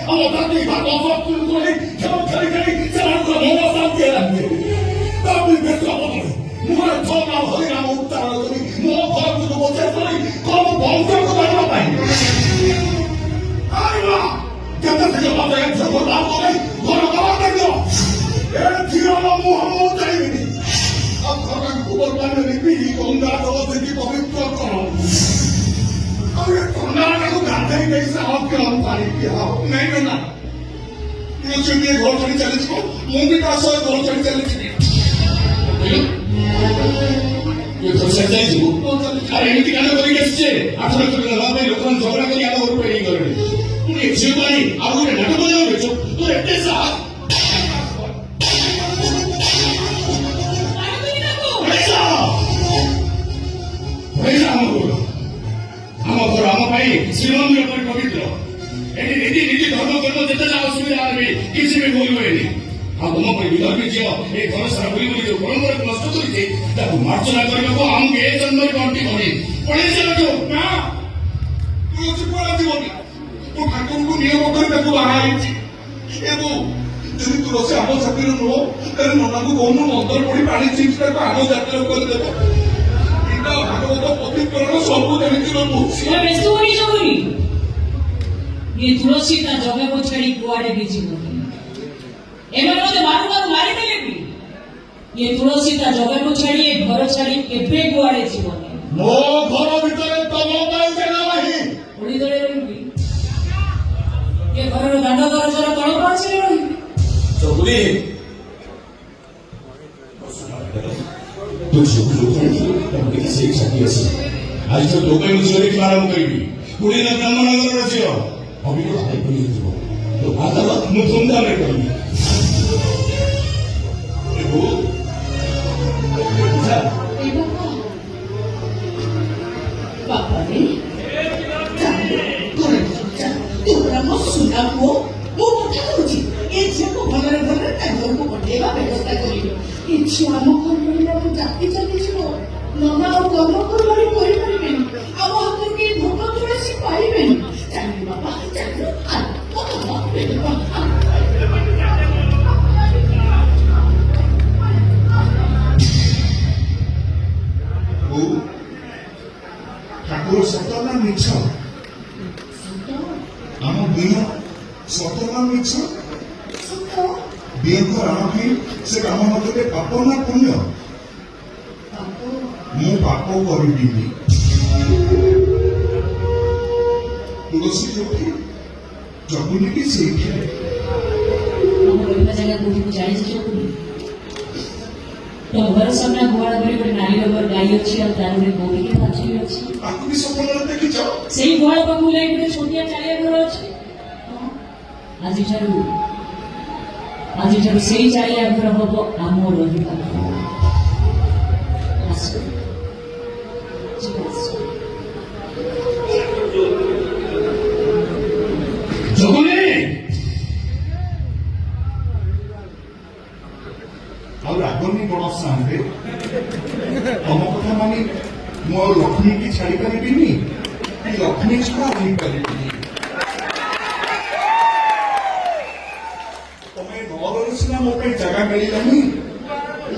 Amatati Hakofatu Kuri, Kari Saraka Mova Santiago. Tapi bersama mulai thona hori na uttara kori, mo bhagu to boche kori, kono bongsa ko banwa pai. Aiwa, jata থেকে বাবা এক যখন লাভ করে, ঘর খাবার দেখলো। এ থিরানো মুহাম্মদ যাইনি। আপনারা গোবর বানানি বিড়ি গঙ্গা জল থেকে পবিত্র করো। अरे कर्नाटक को गाते ही नहीं साहब के हम पानी पिया नहीं ना मुझे ये घर चली चली थी मुंबई का सौ घर चली चली थी ये तो सच्चाई थी अरे इनकी गाना बोली कैसे आठवां तो लगा भाई लोगों ने झगड़ा करके आना और पे नहीं कर रहे तू एक जीवानी अब उन्हें नाटक बजाओ बेचो तू इतने साहब पैसा हमको ଆମ ଘର ଆମ ପାଇଁ ଶ୍ରୀମନ୍ଦିର ପରି ପବିତ୍ର ଏଠି ନୀତି ଧର୍ମ କର୍ମ ଯେତେ ଯାହା ଅସୁବିଧା ହେଲେ କିଛି ବି ଭୁଲ ହୁଏନି ଆଉ ତମ ପରି ବିଧର୍ମୀ ଝିଅ ଏ ଘର ସାରା ବୁଲି ବୁଲି ଯୋଉ ପରମ୍ପରାକୁ ନଷ୍ଟ କରିଛି ତାକୁ ମାର୍ଜନା କରିବାକୁ ଆମକୁ ଏ ଜନ୍ମରେ ଗଣ୍ଠି କରି ପଳେଇ ଚାଲୁ ନା ତୁ ଅଛି ପଳାଯିବନି ମୁଁ ଠାକୁରଙ୍କୁ ନିୟମ କରି ତାକୁ ବାହା ହେଇଛି ଏବଂ ଯଦି ତୁ ରୋଷେଇ ଆମ ଜାତିର ନୁହଁ ତାହେଲେ ନନାକୁ କହୁନୁ ମନ୍ତ୍ର ପଢି ପାଣି ଚିପ୍ସ ତାକୁ ଆମ ଜାତିର କରିଦେବ भागवत पतिकरण सबू देखिलो मुझे व्यस्त होनी जरूरी ये तुलसी ता जगह को छड़ी कुआड़े भी जीवनी एमन मते मारी देले भी ये तुलसी ता जगह को छड़ी ए घर छड़ी केबे कुआड़े जीवनी मो घर भितरे तमो पाई देना नहीं उड़ी दळे रही ये घर रो दांड घर जरा तळ पाछे रही चौगुली तुझे लोकांनी किसी एक साथी असेल आज तो लोकांनी चोरी प्रारंभ करी पुढे ना ब्राह्मणावर रचियो अभी तो हाय पण येतो तो आता मग धुमधाम रे करी एबो जा बाबा रे तोरा मो सुना को वो কথা হচ্ছে এই যে কো ভলরে ভলরে তা ঘরକୁ পঠেଇବା ବ୍ୟବସ୍ଥା କରିলো এই ଛୁଆ ଆମ ଘରକୁ ଜାତି ଚାଲିଯିବ ନନା ଆଉ କର୍ମ କରି କରିପାରିବେନି ଆମ ହାତରୁ କେହି ଭୋଗ ତୁଳସୀ ପାଇବେନି ଚାଲୁ ବାବା ଚାଲୁ ଠାକୁର ସତ ନା ମିଛ ଆମ ଦିନ ସତ ନା ମିଛ ଦିଅଙ୍କ ରାମ ପାଇଁ ସେ କାମ ନକଲେ ପାପ ନା ପୁଣ୍ୟ ମୁଁ ପାପ କରିବିନି ତୁଳସୀ ଯୋଉଠି ଜଗୁନି ବି ସେଇଠି ଜାଗା କୋଉଠି ଜାଣିଛ ଜଗୁନି ତ ଘର ସାମ୍ନା ଗୁହାଳ କରି ଗୋଟେ ନାରୀ ରଙ୍ଗର ଗାଈ ଅଛି ଆଉ ତାର ଗୋଟେ ଗୋଟିଏ ବାଛୁରୀ ଅଛି ତାକୁ ବି ସପନରେ ଦେଖିଛ ସେଇ ଗୁହାଳ ପାଖକୁ ଯାଇ ଗୋଟେ ଛୋଟିଆ ଚାଳିଆ ଘର ଅଛି ଆଜିଠାରୁ ସେଇ ଚାଳିଆ ଘର ହବ ଆମ ରହିବା ଜଗୁନି ଆଉ ରାଗନି ବଡ ସାଙ୍ଗରେ ତମ କଥା ମାନି ମୁଁ ଆଉ ଲକ୍ଷ୍ମୀକି ଛାଡି ପାରିବିନି କି ଲକ୍ଷ୍ମୀ ଛଡା ହୋଇପାରିବିନି ସିନା ମୋ ପାଇଁ ଜାଗା ମିଳିଲାନି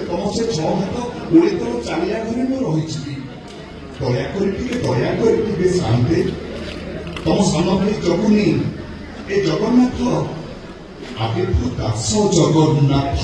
ତମ ସେ 6 ହାତ 20 ଥର ଚାଲିଆ ଘରେ ମୁଁ ରହିଯିବି ଦୟାକରି ଟିକେ ଶାନ୍ତେ ତମ ସାନ ଭାଇ ଜଗୁନି ଏ ଜଗନ୍ନାଥ ଆବିର୍ଭୁ ଦାସ ଜଗନ୍ନାଥ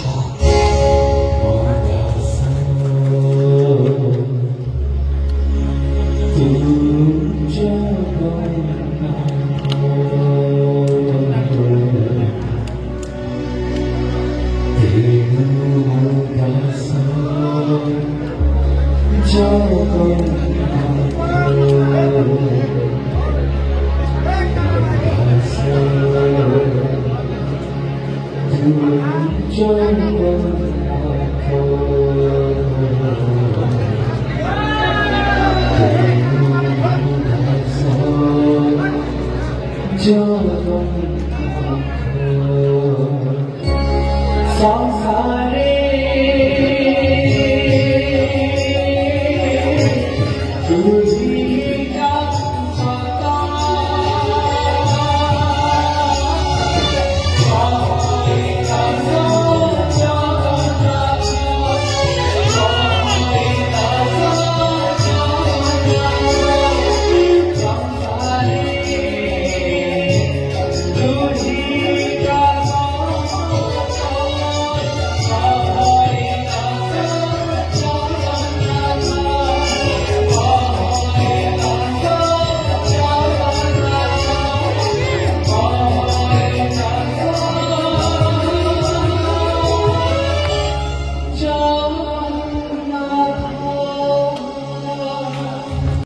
সংসারে